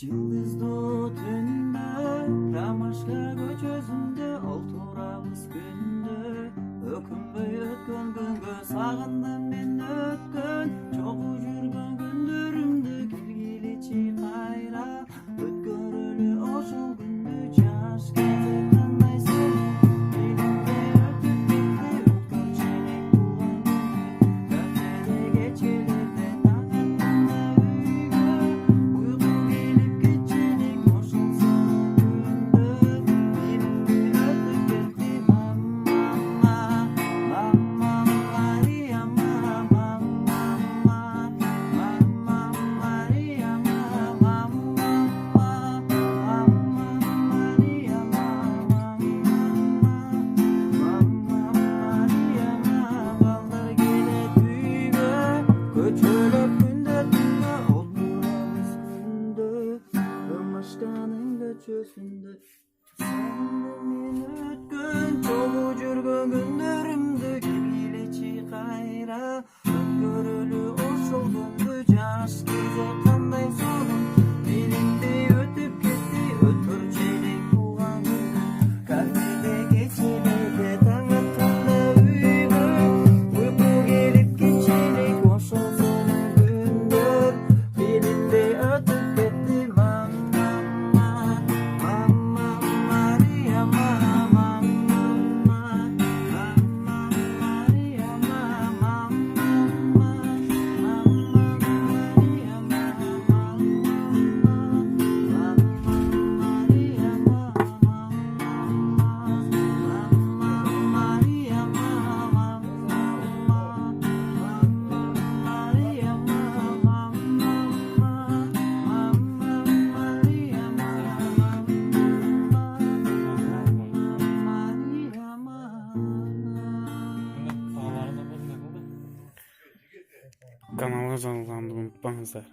Yıldızlı tünde, Ramaşka göçözünde, Olturabız günde, Ökünbey ötkön güngö, Sağındım men ötkön, Çoğu жүргөн gündөрүмдү, Келгилечи кайра, Өткөрөлү ошол күндү, Жаш кезде кандай сен, Элимде өтүп кетти, өткөрчүлүк туулган күндү, Кафеде кечелерде, таң атканда үйгө, Уйку келип кетчелик, ошол сонун күндө, Элимде өтүп кетти, мамма, мамма, Марияма, мамма, мамма, Марияма, мамма, мамма, Марияма, мамма, Марияма, балдар келет үйгө, көчөлөп күндө түндө, Олтурабыз күндө, Ромашканын көчөсүндө. Сагындым мен өткөн, чогуу жүргөн күндөрүмдү, Келгилечи кайра, Өткөрөлү ошол күндү, Жаш кезде кандай сонун, Элимде өтүп кетти, өткөрчүлүк туулган күндү, Кафеде кечелерде, таң атканда үйгө, Уйку келип кетчелик, ошол сонун күндөр, Элимде өтүп кетти, мамма, мамма, Марияма, мамма, мамма, Марияма, мамма, мамма, Марияма, Kanalga жазылганды унутпаңыздар.